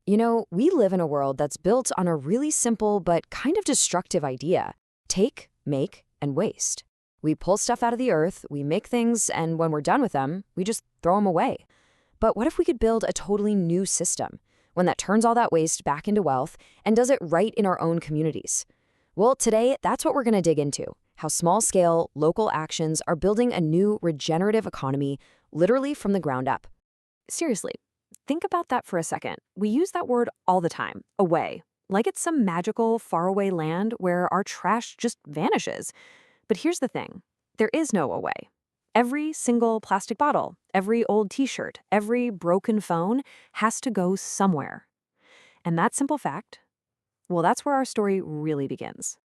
We live in a world that's built on a really simple but kind of destructive idea. Take, make, and waste. We pull stuff out of the earth, we make things, and when we're done with them, we just throw them away. But what if we could build a totally new system? One that turns all that waste back into wealth and does it right in our own communities? Well, today, that's what we're going to dig into. How small-scale, local actions are building a new regenerative economy literally from the ground up. Seriously, think about that for a second. We use that word all the time, away, like it's some magical, faraway land where our trash just vanishes. But here's the thing. There is no away. Every single plastic bottle, every old t-shirt, every broken phone has to go somewhere. And that simple fact, well, that's where our story really begins.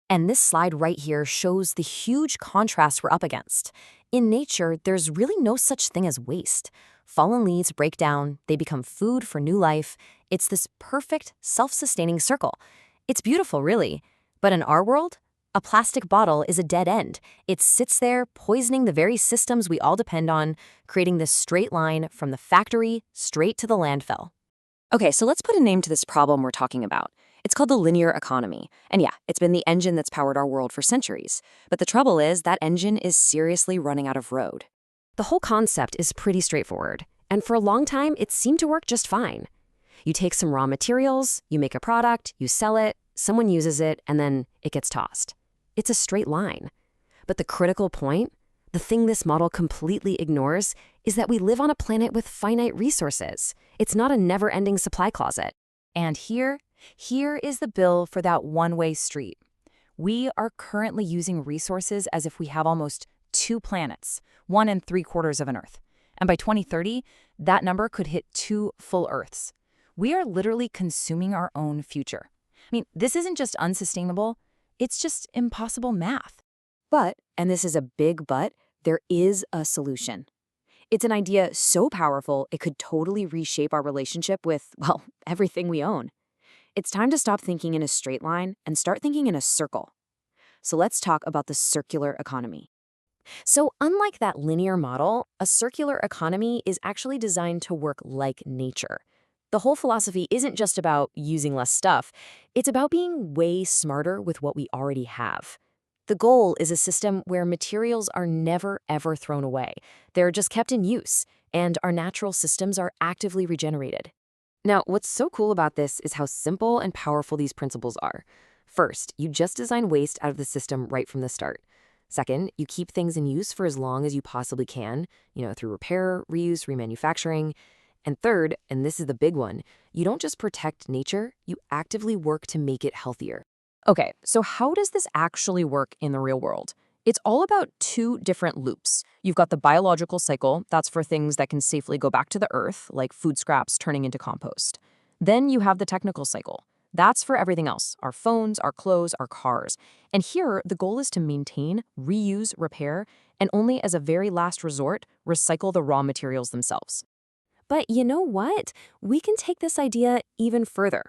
And this slide right here shows the huge contrast we're up against. In nature, there's really no such thing as waste. Fallen leaves break down, they become food for new life. It's this perfect, self-sustaining circle. It's beautiful, really. But in our world, a plastic bottle is a dead end. It sits there, poisoning the very systems we all depend on, creating this straight line from the factory straight to the landfill. Okay, so let's put a name to this problem we're talking about. It's called the linear economy. And yeah, it's been the engine that's powered our world for centuries. But the trouble is that engine is seriously running out of road. The whole concept is pretty straightforward, and for a long time, it seemed to work just fine. You take some raw materials, you make a product, you sell it, someone uses it, and then it gets tossed. It's a straight line. But the critical point, the thing this model completely ignores, is that we live on a planet with finite resources. It's not a never-ending supply closet. And here is the bill for that one-way street. We are currently using resources as if we have almost 2 planets, 1 3/4 of an Earth. And by 2030, that number could hit 2 full Earths. We are literally consuming our own future. I mean, this isn't just unsustainable, it's just impossible math. But, and this is a big but, there is a solution. It's an idea so powerful it could totally reshape our relationship with, well, everything we own. It's time to stop thinking in a straight line and start thinking in a circle. So let's talk about the circular economy. So unlike that linear model, a circular economy is actually designed to work like nature. The whole philosophy isn't just about using less stuff, it's about being way smarter with what we already have. The goal is a system where materials are never, ever thrown away. They're just kept in use, and our natural systems are actively regenerated. Now, what's so cool about this is how simple and powerful these principles are. First, you just design waste out of the system right from the start. Second, you keep things in use for as long as you possibly can, through repair, reuse, remanufacturing. And third, and this is the big one, you don't just protect nature, you actively work to make it healthier. Okay, so how does this actually work in the real world? It's all about 2 different loops. You've got the biological cycle, that's for things that can safely go back to the earth, like food scraps turning into compost. Then you have the technical cycle. That's for everything else, our phones, our clothes, our cars. And here, the goal is to maintain, reuse, repair, and only as a very last resort, recycle the raw materials themselves. But you know what? We can take this idea even further.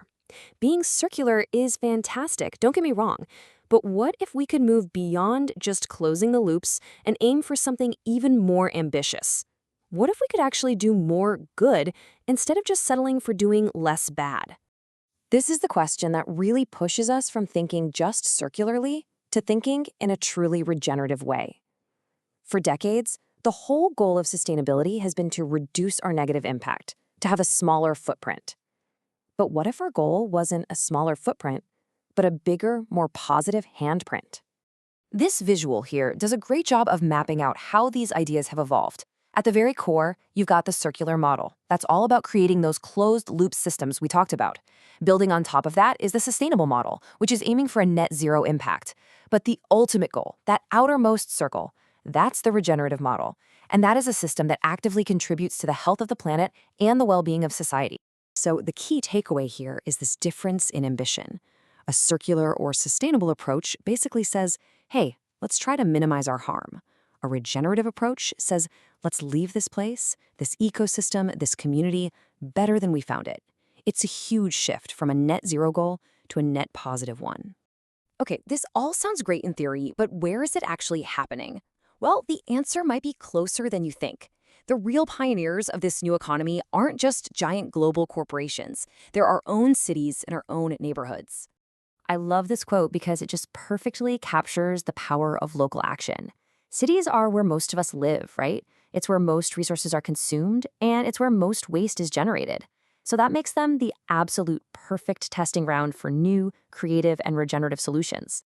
Being circular is fantastic, don't get me wrong. But what if we could move beyond just closing the loops and aim for something even more ambitious? What if we could actually do more good instead of just settling for doing less bad? This is the question that really pushes us from thinking just circularly to thinking in a truly regenerative way. For decades, the whole goal of sustainability has been to reduce our negative impact, to have a smaller footprint. But what if our goal wasn't a smaller footprint, but a bigger, more positive handprint? This visual here does a great job of mapping out how these ideas have evolved. At the very core, you've got the circular model. That's all about creating those closed-loop systems we talked about. Building on top of that is the sustainable model, which is aiming for a net zero impact. But the ultimate goal, that outermost circle, that's the regenerative model. And that is a system that actively contributes to the health of the planet and the well-being of society. So the key takeaway here is this difference in ambition. A circular or sustainable approach basically says, hey, let's try to minimize our harm. A regenerative approach says, let's leave this place, this ecosystem, this community better than we found it. It's a huge shift from a net zero goal to a net positive one. Okay, this all sounds great in theory, but where is it actually happening? Well, the answer might be closer than you think. The real pioneers of this new economy aren't just giant global corporations. They're our own cities and our own neighborhoods. I love this quote because it just perfectly captures the power of local action. Cities are where most of us live, right? It's where most resources are consumed, and it's where most waste is generated. So that makes them the absolute perfect testing ground for new, creative, and regenerative solutions.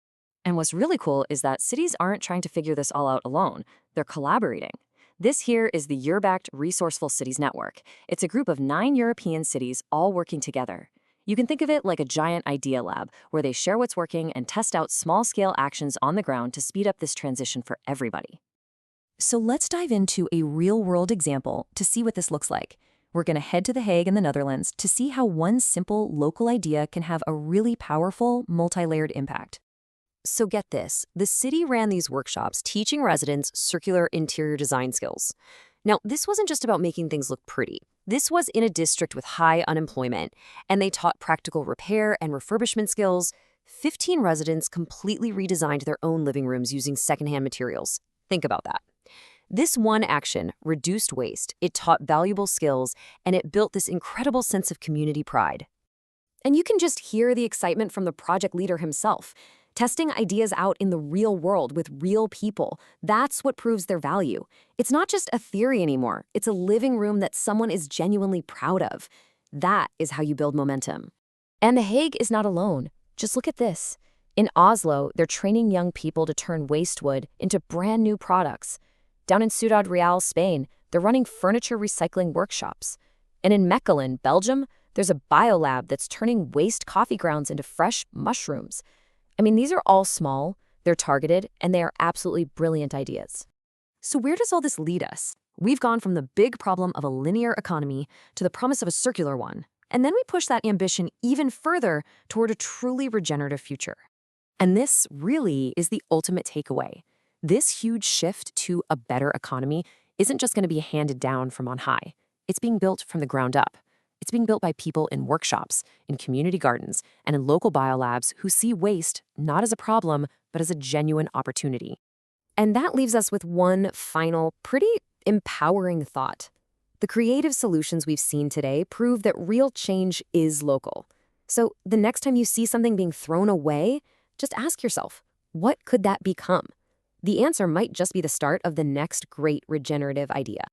And what's really cool is that cities aren't trying to figure this all out alone. They're collaborating. This here is the year-backed Resourceful Cities Network. It's a group of 9 European cities all working together. You can think of it like a giant idea lab where they share what's working and test out small-scale actions on the ground to speed up this transition for everybody. So let's dive into a real-world example to see what this looks like. We're going to head to The Hague in the Netherlands to see how one simple local idea can have a really powerful, multi-layered impact. So get this, the city ran these workshops teaching residents circular interior design skills. Now, this wasn't just about making things look pretty. This was in a district with high unemployment, and they taught practical repair and refurbishment skills. 15 residents completely redesigned their own living rooms using secondhand materials. Think about that. This one action reduced waste, it taught valuable skills, and it built this incredible sense of community pride. And you can just hear the excitement from the project leader himself. Testing ideas out in the real world with real people, that's what proves their value. It's not just a theory anymore. It's a living room that someone is genuinely proud of. That is how you build momentum. And The Hague is not alone. Just look at this. In Oslo, they're training young people to turn waste wood into brand new products. Down in Ciudad Real, Spain, they're running furniture recycling workshops. And in Mechelen, Belgium, there's a biolab that's turning waste coffee grounds into fresh mushrooms. I mean, these are all small, they're targeted, and they are absolutely brilliant ideas. So where does all this lead us? We've gone from the big problem of a linear economy to the promise of a circular one. And then we push that ambition even further toward a truly regenerative future. And this really is the ultimate takeaway. This huge shift to a better economy isn't just going to be handed down from on high. It's being built from the ground up. It's being built by people in workshops, in community gardens, and in local biolabs who see waste not as a problem, but as a genuine opportunity. And that leaves us with one final, pretty empowering thought. The creative solutions we've seen today prove that real change is local. So the next time you see something being thrown away, just ask yourself, what could that become? The answer might just be the start of the next great regenerative idea.